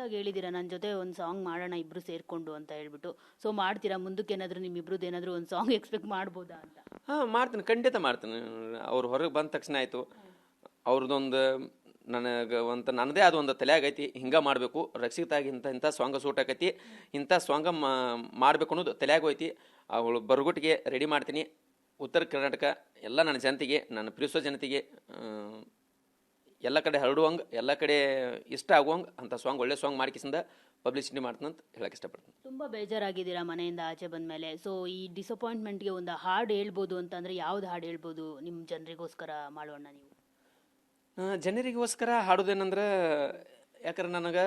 ಆಗಿ ಹೇಳಿದ್ದೀರಾ, ನನ್ನ ಜೊತೆ ಒಂದು ಸಾಂಗ್ ಮಾಡೋಣ ಇಬ್ರು ಸೇರ್ಕೊಂಡು ಅಂತ ಹೇಳ್ಬಿಟ್ಟು. ಸೊ ಮಾಡ್ತೀರಾ ಮುಂದಕ್ಕೆ? ಏನಾದರೂ ನಿಮ್ಮಿಬ್ರದ್ದು ಏನಾದರೂ ಒಂದು ಸಾಂಗ್ ಎಕ್ಸ್ಪೆಕ್ಟ್ ಮಾಡ್ಬೋದಾ ಅಂತ? ಹಾಂ, ಮಾಡ್ತೀನಿ, ಖಂಡಿತ ಮಾಡ್ತೀನಿ. ಅವ್ರು ಹೊರಗೆ ಬಂದ ತಕ್ಷಣ ಆಯಿತು, ಅವ್ರದ್ದೊಂದು ನನಗೆ ಒಂದು ನನ್ನದೇ ಆದ ಒಂದು ತಲೆಯಾಗೈತಿ, ಹಿಂಗೆ ಮಾಡಬೇಕು, ರಕ್ಷಿತಾಗಿ ಇಂಥ ಸಾಂಗ ಸೂಟ್ ಆಕೈತಿ, ಇಂಥ ಸಾಂಗ ಮಾಡಬೇಕು ಅನ್ನೋದು ತಲೆಯಾಗ ಹೋಯ್ತಿ. ಅವಳು ಬರಗುಟ್ಟಿಗೆ ರೆಡಿ ಮಾಡ್ತೀನಿ. ಉತ್ತರ ಕರ್ನಾಟಕ ಎಲ್ಲ ನನ್ನ ಜನತೆಗೆ, ನನ್ನ ಪ್ರೀತಿಸೋ ಜನತೆಗೆ ಎಲ್ಲ ಕಡೆ ಹರಡುವಂಗೆ, ಎಲ್ಲ ಕಡೆ ಇಷ್ಟ ಆಗುವಂಗೆ ಅಂಥ ಸಾಂಗ್, ಒಳ್ಳೆ ಸಾಂಗ್ ಮಾಡ್ಕಿಸಿಂದ ಪಬ್ಲಿಸಿಟಿ ಮಾಡ್ತೀನಿ ಅಂತ ಹೇಳಕ್ಕೆ ಇಷ್ಟಪಡ್ತೀನಿ. ತುಂಬ ಬೇಜಾರಾಗಿದ್ದೀರಾ ಮನೆಯಿಂದ ಆಚೆ ಬಂದ ಮೇಲೆ. ಸೊ ಈ ಡಿಸಪಾಯಿಂಟ್ಮೆಂಟ್ಗೆ ಒಂದು ಹಾಡು ಹೇಳ್ಬೋದು ಅಂತಂದರೆ ಯಾವ್ದು ಹಾಡು ಹೇಳ್ಬೋದು ನಿಮ್ಮ ಜನರಿಗೋಸ್ಕರ ಮಾಡೋಣ ನೀವು? ಜನರಿಗೋಸ್ಕರ ಹಾಡೋದೇನಂದ್ರೆ, ಯಾಕಂದ್ರೆ ನನಗೆ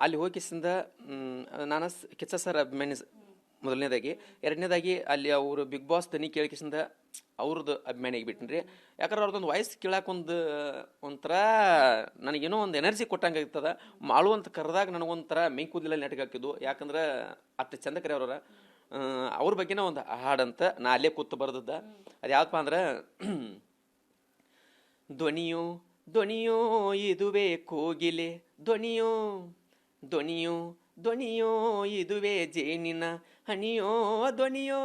ಅಲ್ಲಿ ಹೋಗಿಸಿಂದ ನಾನು ಕಿಚ್ಚ ಸರ್ ಅಭಿಮಾನಿ ಮೊದಲನೇದಾಗಿ. ಎರಡನೇದಾಗಿ ಅಲ್ಲಿ ಅವರು ಬಿಗ್ ಬಾಸ್ ದನಿ ಕೇಳಿಕಿಸಿಂದ ಅವ್ರದ್ದು ಅಭಿಮಾನಿ ಆಗಿಬಿಟ್ಟಿನಿ ರೀ. ಯಾಕಂದ್ರೆ ಅವ್ರದ್ದೊಂದು ವಾಯ್ಸ್ ಕೇಳಕ್ಕೆ ಒಂಥರ ನನಗೇನೋ ಒಂದು ಎನರ್ಜಿ ಕೊಟ್ಟಂಗೆ ಆಗ್ತದೆ. ಮಾಳು ಅಂತ ಕರೆದಾಗ ನನಗೊಂಥರ ಮೈ ಕೂದಲೆಲ್ಲ ನೆಟ್ಗೆ ಹಾಕಿದ್ದು. ಯಾಕಂದ್ರೆ ಅಷ್ಟು ಚಂದ ಕರೆ ಅವ್ರ ಬಗ್ಗೆನೇ ಒಂದು ಹಾಡಂತ ನಾ ಅಲ್ಲೇ ಕೂತು ಬರೆದದ್ದ. ಅದು ಯಾವಪ್ಪ ಅಂದ್ರೆ, ಧ್ವನಿಯೋ ಧ್ವನಿಯೋ ಇದುವೇ ಕೋಗಿಲೆ, ಧ್ವನಿಯೋ ಧ್ವನಿಯೋ ಧ್ವನಿಯೋ ಇದುವೇ ಜೇನಿನ ಹನಿಯೋ, ಧ್ವನಿಯೋ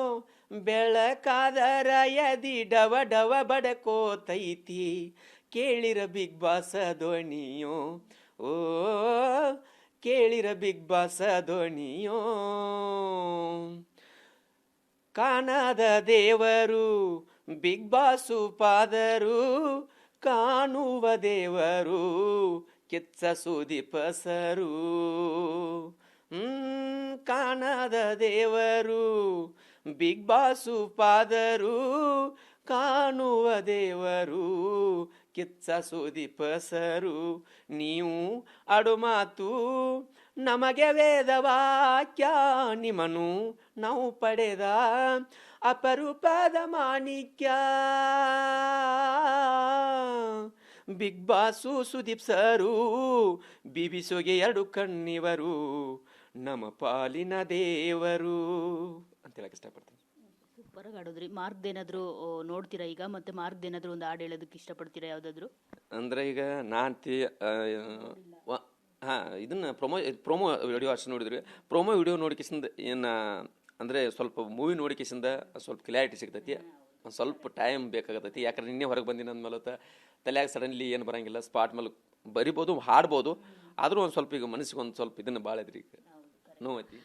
ಬೆಳಕಾದರ ಎದಿ ಡವ ಡವ ಬಡಕೋತೈತಿ, ಕೇಳಿರ ಬಿಗ್ ಬಾಸ್ ಧ್ವನಿಯೋ, ಓ ಕೇಳಿರ ಬಿಗ್ ಬಾಸ್ ಧ್ವನಿಯೋ. ಕಾಣದ ದೇವರು ಬಿಗ್ ಬಾಸು ಪಾದರು, ಕಾಣುವ ದೇವರು ಕಿಚ್ಚ ಸುದೀಪ್ ಸರು. ಕಾಣದ ದೇವರು ಬಿಗ್ ಬಾಸು ಪಾದರು, ಕಾಣುವ ದೇವರು ಕಿಚ್ಚ ಸುದೀಪ್ ಸರು. ನೀವು ಆಡು ಮಾತು ನಮಗೆ ವೇದ ವಾಕ್ಯ, ನಿಮ್ಮನು ನಾವು ಪಡೆದ ಅಪರೂಪದ ಮಾಣಿಕ್ಯ. ಬಿಗ್ ಬಾಸು ಸುದೀಪ್ ಸರು, ಬಿಬಿಸೋಗೆ 2 ಕಣ್ಣಿವರು, ನಮ್ಮ ಪಾಲಿನ ದೇವರು ಅಂತ ಹೇಳಕ್ ಇಷ್ಟಪಡ್ತೀನಿ. ಸೂಪರಾಗಿ ಆಡೋದ್ರಿ. ಮಾರ್ಕ್ದೇನಾದರೂ ನೋಡ್ತೀರಾ ಈಗ? ಮತ್ತೆ ಮಾರ್ಕ್ದೇನಾದರೂ ಒಂದು ಹಾಡು ಹೇಳೋದಕ್ಕೆ ಇಷ್ಟಪಡ್ತೀರಾ ಯಾವುದಾದ್ರು? ಅಂದ್ರೆ ಈಗ ಇದನ್ನ ಪ್ರೋಮೋ ವಿಡಿಯೋ ಅಷ್ಟು ನೋಡಿದ್ರಿ. ಪ್ರೋಮೋ ವಿಡಿಯೋ ನೋಡಿಕಿಸಿಂದ ಏನು ಅಂದರೆ ಸ್ವಲ್ಪ ಮೂವಿ ನೋಡಿಕಿಸಿಂದ ಸ್ವಲ್ಪ ಕ್ಲಾರಿಟಿ ಸಿಗ್ತೈತಿ. ಒಂದು ಸ್ವಲ್ಪ ಟೈಮ್ ಬೇಕಾಗತೈತಿ. ಯಾಕಂದ್ರೆ ನಿನ್ನೆ ಹೊರಗೆ ಬಂದಿನ ಅಂದಮೇಲೆ ತಲೆಯಾಗ ಸಡನ್ಲಿ ಏನು ಬರೋಂಗಿಲ್ಲ. ಸ್ಪಾಟ್ ಮೇಲೆ ಬರಿಬೋದು, ಹಾಡ್ಬೋದು. ಆದರೂ ಒಂದು ಸ್ವಲ್ಪ ಈಗ ಮನಸ್ಸಿಗೆ ಒಂದು ಸ್ವಲ್ಪ ಇದನ್ನು ಭಾಳ ಐತ್ರಿ, ಈಗ ನೋವೈತಿ.